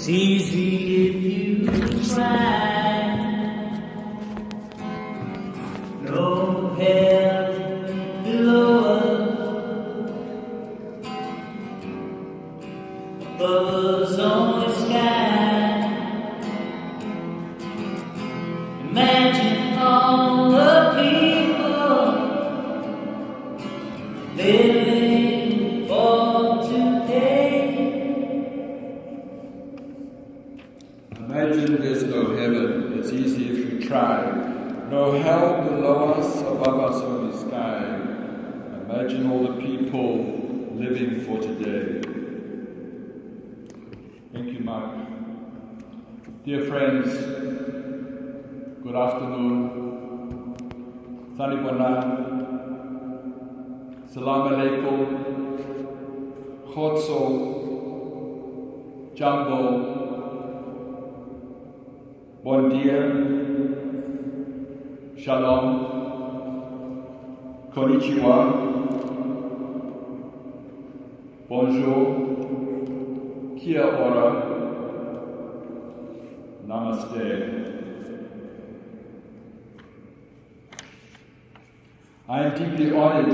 It's easy if you try. No hell below us, above us on the sky. Imagine all the people living for today. Imagine there's no heaven, it's easy if you try. No hell below us, above us only sky. Imagine all the people living for today. Thank you, Mark. Dear friends, good afternoon. Sanibona. Salam alaikum. Khotso. Jambo. Bon dia, shalom, konnichiwa, bonjour, kia ora, namaste. I am deeply honored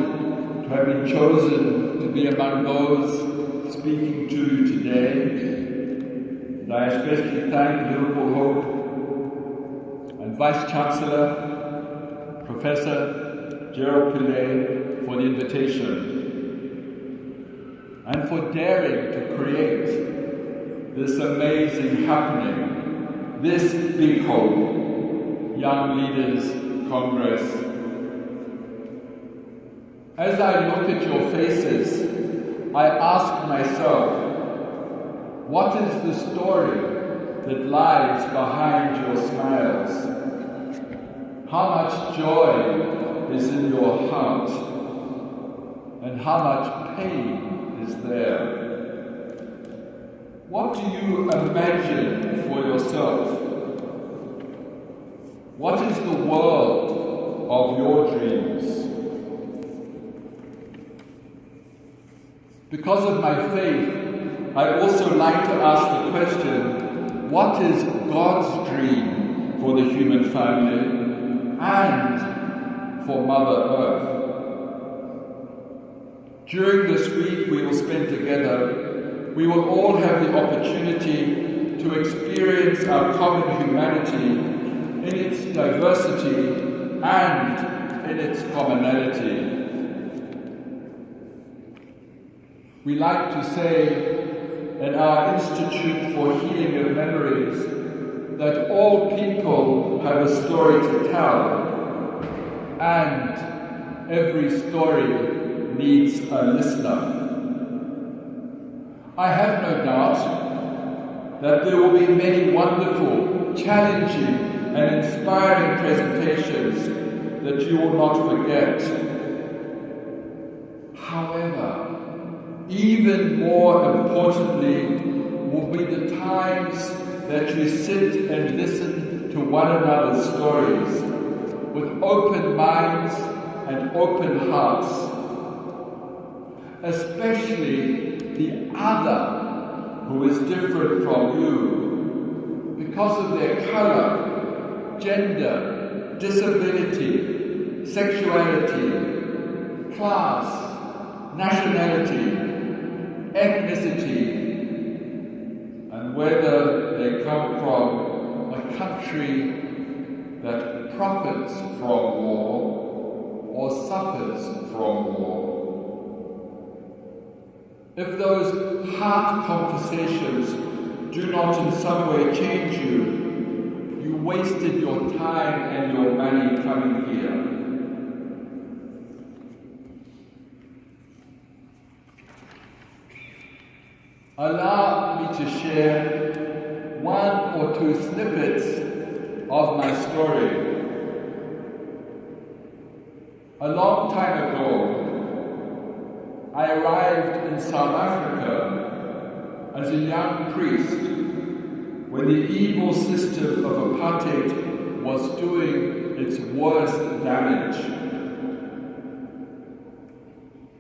to have been chosen to be among those speaking to you today, and I especially thank Liverpool Hope and Vice-Chancellor, Professor Gerald Pillay for the invitation and for daring to create this amazing happening, this big hope, Young Leaders Congress. As I look at your faces, I ask myself, what is the story that lies behind your smiles? How much joy is in your heart? And how much pain is there? What do you imagine for yourself? What is the world of your dreams? Because of my faith, I also like to ask the question, what is God's dream for the human family and for Mother Earth? During this week we will spend together, we will all have the opportunity to experience our common humanity in its diversity and in its commonality. We like to say at our Institute for Healing of Memories that all people have a story to tell, and every story needs a listener. I have no doubt that there will be many wonderful, challenging, and inspiring presentations that you will not forget. However, even more importantly will be the times that you sit and listen to one another's stories with open minds and open hearts, especially the other who is different from you because of their color, gender, disability, sexuality, class, nationality, ethnicity, and whether they come from a country that profits from war or suffers from war. If those heart conversations do not in some way change you, you wasted your time and your money coming here. Allow me to share one or two snippets of my story. A long time ago, I arrived in South Africa as a young priest when the evil system of apartheid was doing its worst damage.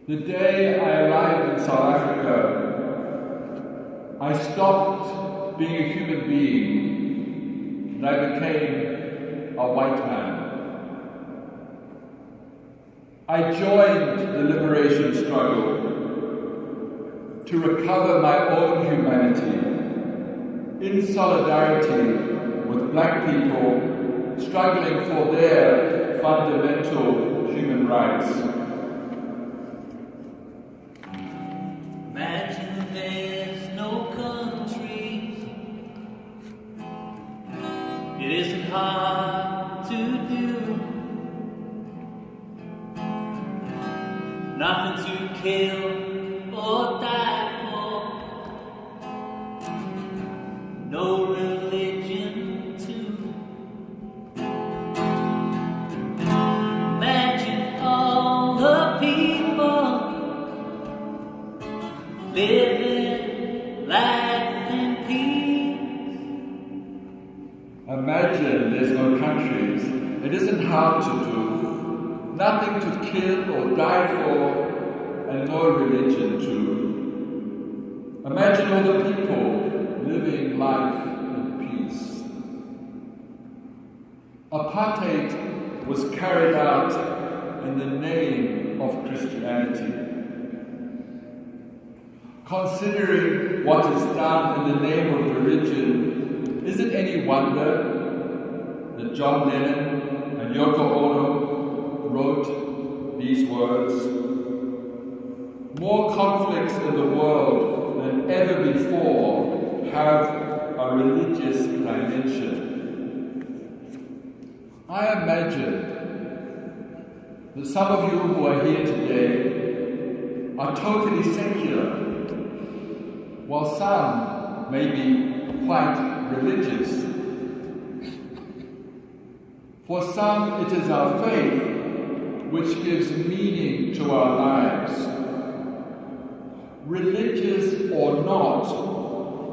The day I arrived in South Africa, I stopped being a human being, and I became a white man. I joined the liberation struggle to recover my own humanity in solidarity with black people struggling for their fundamental human rights. Imagine there's no countries. It isn't hard to do. Nothing to kill or die for. No religion too. Imagine all the people living life in peace. Imagine there's no countries. It isn't hard to do. Nothing to kill or die for, and no religion too. Imagine all the people living life in peace. Apartheid was carried out in the name of Christianity. Considering what is done in the name of religion, is it any wonder that John Lennon and Yoko Ono wrote these words? More conflicts in the world than ever before have a religious dimension. I imagine that some of you who are here today are totally secular, while some may be quite religious. For some, it is our faith which gives meaning to our lives. Religious or not,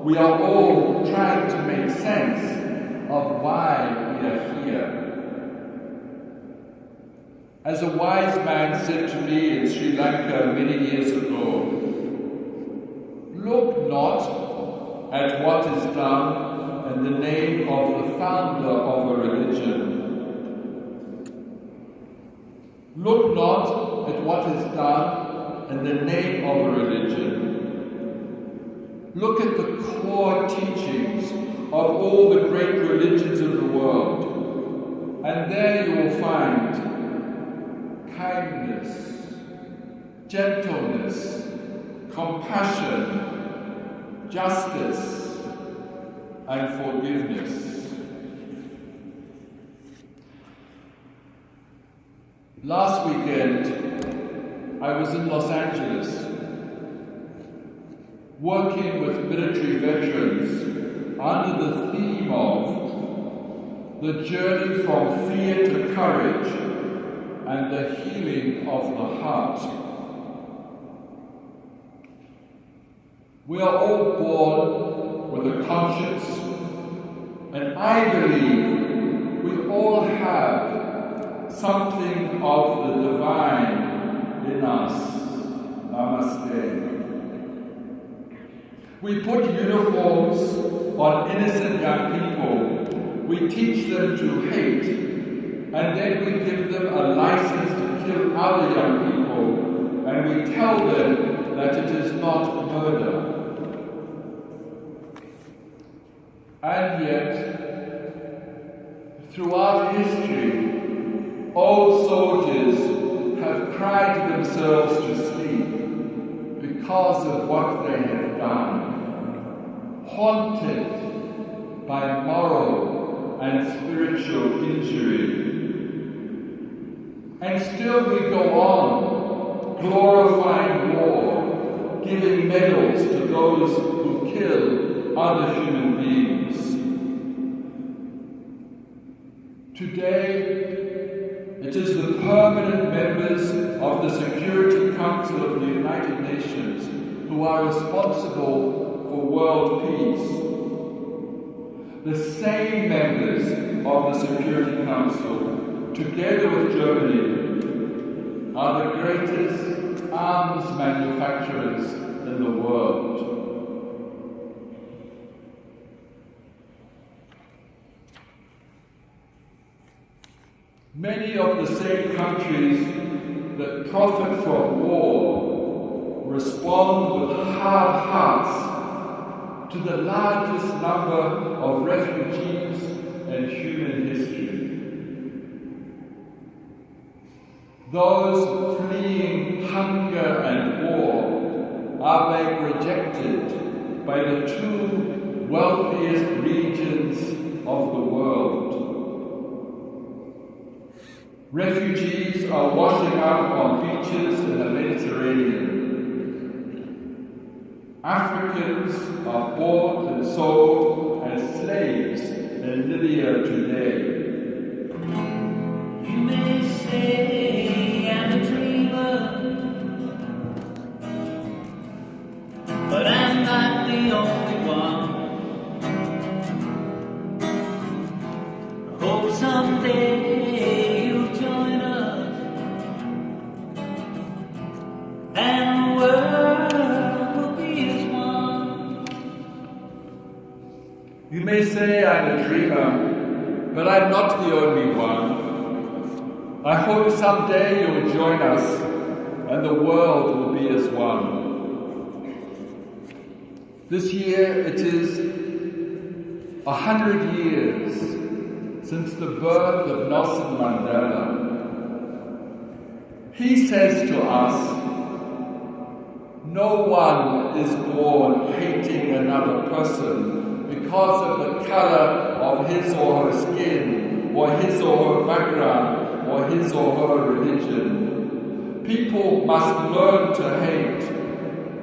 we are all trying to make sense of why we are here. As a wise man said to me in Sri Lanka many years ago, look not at what is done in the name of the founder of a religion. Look not at what is done in the name of a religion. Look at the core teachings of all the great religions of the world, and there you will find kindness, gentleness, compassion, justice, and forgiveness. Last weekend, I was in Los Angeles, working with military veterans under the theme of the journey from fear to courage and the healing of the heart. We are all born with a conscience, and I believe we all have something of the divine in us. Namaste. We put uniforms on innocent young people. We teach them to hate, and then we give them a license to kill other young people, and we tell them that it is not murder. And yet, throughout history, old soldiers have cried themselves to sleep because of what they have done, haunted by moral and spiritual injury. And still we go on, glorifying war, giving medals to those who kill other human beings. Today, it is the permanent members of the Security Council of the United Nations who are responsible for world peace. The same members of the Security Council, together with Germany, are the greatest arms manufacturers in the world. Many of the same countries that profit from war respond with hard hearts to the largest number of refugees in human history. Those fleeing hunger and war are being rejected by the two wealthiest regions of the world. Refugees are washing up on beaches in the Mediterranean. Africans are bought and sold as slaves in Libya today. You may say I'm a dreamer, but I'm not the only one. I hope someday you'll join us, and the world will be as one. You may say I'm a dreamer, but I'm not the only one. I hope someday you'll join us and the world will be as one. This year it is 100 years since the birth of Nelson Mandela. He says to us, no one is born hating another person because of the color of his or her skin, or his or her background, or his or her religion. People must learn to hate,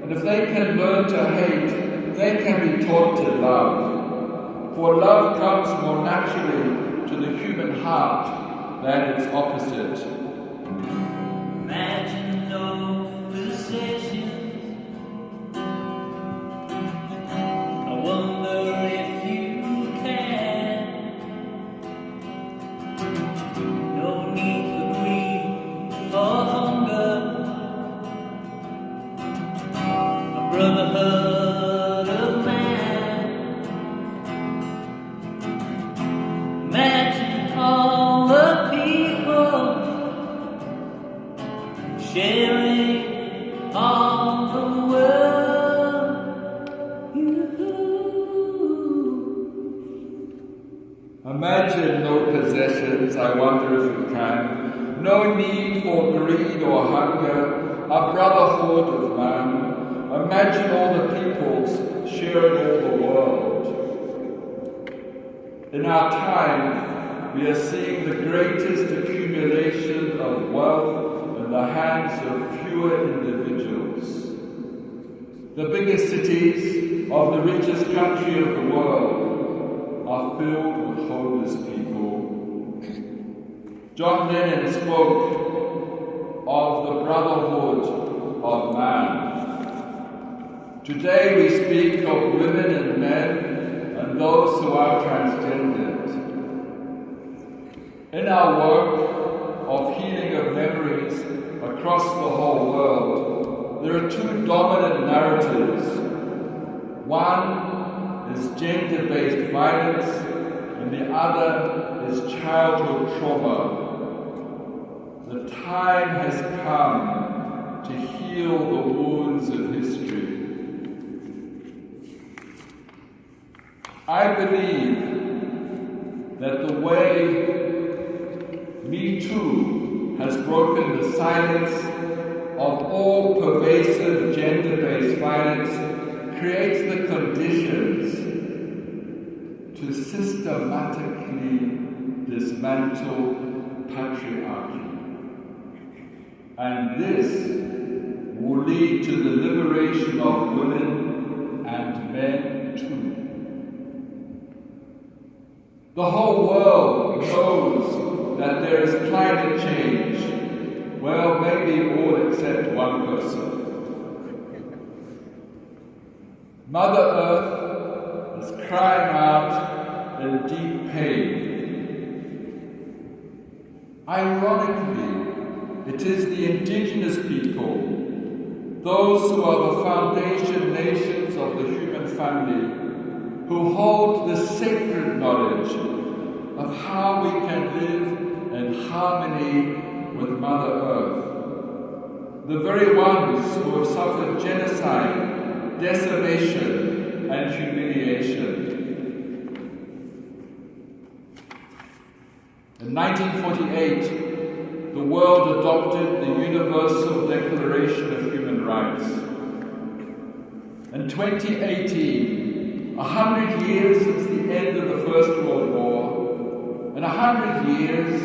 and if they can learn to hate, they can be taught to love. For love comes more naturally to the human heart than its opposite. Imagine no possessions. I wonder if you can. No need for greed or hunger. A brotherhood of man. Imagine all the people sharing all the world. Imagine no possessions, I wonder if you can. No need for greed or hunger, a brotherhood of man. Imagine all the peoples sharing all the world. In our time, we are seeing the greatest accumulation of wealth in the hands of fewer individuals. The biggest cities of the richest country of the world are filled with homeless people. John Lennon spoke of the brotherhood of man. Today we speak of women and men and those who are transgendered. In our work of healing of memories across the whole world, there are two dominant narratives. One is gender-based violence, and the other is childhood trauma. The time has come to heal the wounds of history. I believe that the way Me Too has broken the silence of all pervasive gender-based violence creates the conditions to systematically dismantle patriarchy. And this will lead to the liberation of women and men too. The whole world knows that there is climate change. Well, maybe all except one person. Mother Earth is crying out in deep pain. Ironically, it is the indigenous people, those who are the foundation nations of the human family, who hold the sacred knowledge of how we can live and harmony with Mother Earth. The very ones who have suffered genocide, desolation, and humiliation. In 1948, the world adopted the Universal Declaration of Human Rights. In 2018, 100 years since the end of the First World War, and 100 years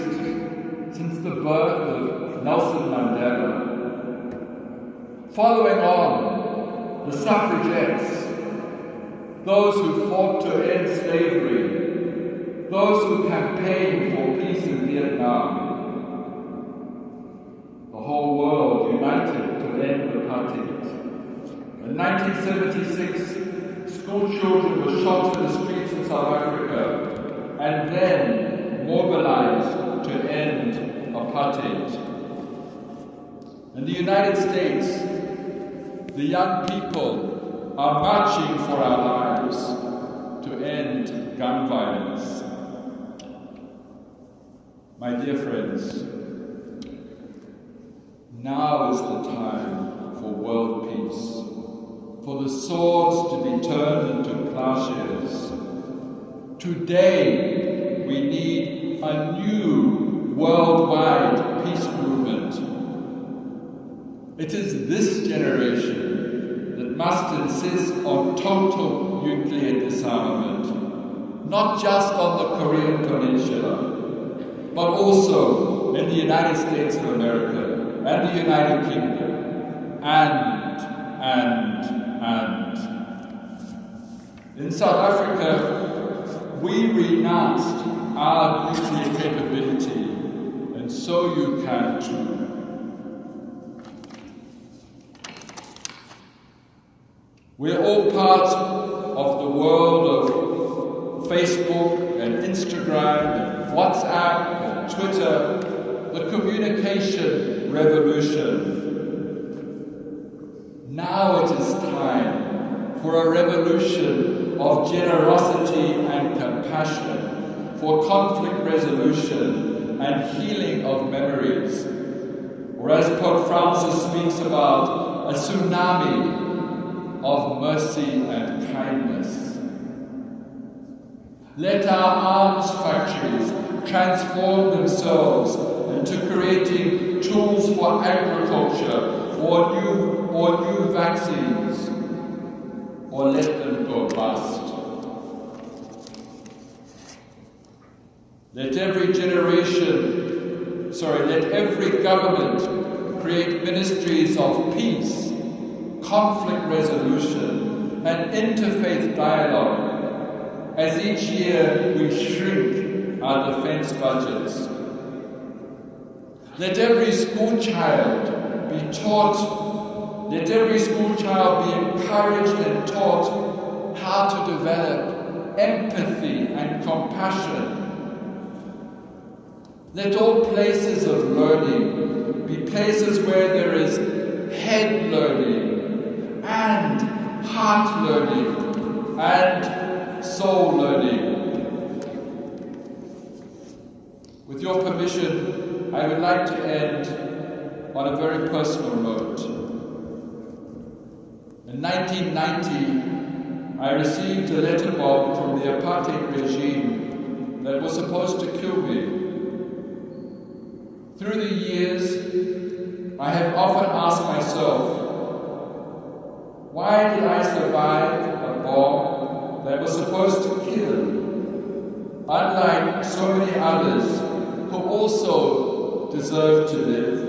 since the birth of Nelson Mandela. Following on, the suffragettes, those who fought to end slavery, those who campaigned for peace in Vietnam. The whole world united to end apartheid. In 1976, school children were shot in the streets in South Africa and then mobilized to end apartheid. In the United States, the young people are marching for our lives to end gun violence. My dear friends, now is the time for world peace, for the swords to be turned into plowshares. Today, we need a new worldwide peace movement. It is this generation that must insist on total nuclear disarmament, not just on the Korean Peninsula, but also in the United States of America and the United Kingdom, and. In South Africa, we renounced our nuclear capability, and so you can too. We're all part of the world of Facebook and Instagram and WhatsApp and Twitter, the communication revolution. Now it is time for a revolution of generosity and compassion, for conflict resolution and healing of memories. Or as Pope Francis speaks about, a tsunami of mercy and kindness. Let our arms factories transform themselves into creating tools for agriculture or new vaccines, or let them go bust. Let every government create ministries of peace, conflict resolution, and interfaith dialogue, as each year we shrink our defense budgets. Let every school child be encouraged and taught how to develop empathy and compassion. Let all places of learning be places where there is head learning and heart learning and soul learning. With your permission, I would like to end on a very personal note. In 1990, I received a letter bomb from the apartheid regime that was supposed to kill me. Through the years, I have often asked myself, why did I survive a bomb that was supposed to kill, unlike so many others who also deserve to live?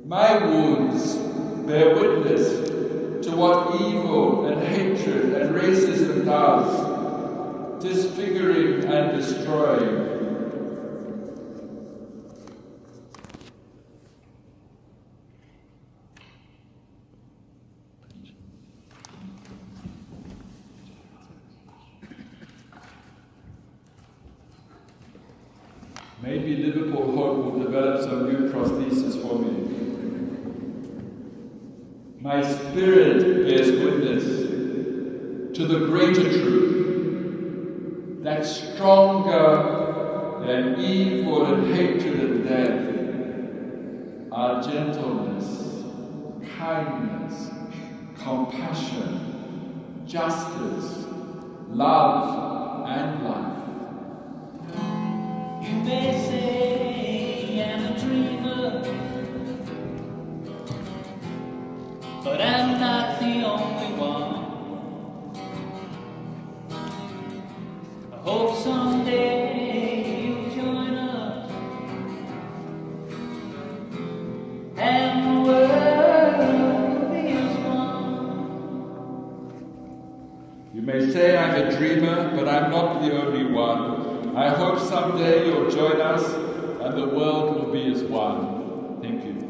My wounds bear witness to what evil and hatred and racism does, disfiguring and destroying. Maybe Liverpool Hope will develop some new prosthesis for me. My spirit bears witness to the greater truth that stronger than evil and hatred and death are gentleness, kindness, compassion, justice, love, and life. You may say I'm a dreamer, but I'm not the only one. I hope someday you'll join us, and the world will be as one. You may say I'm a dreamer, but I'm not the only one. I hope someday you'll join us and the world will be as one. Thank you.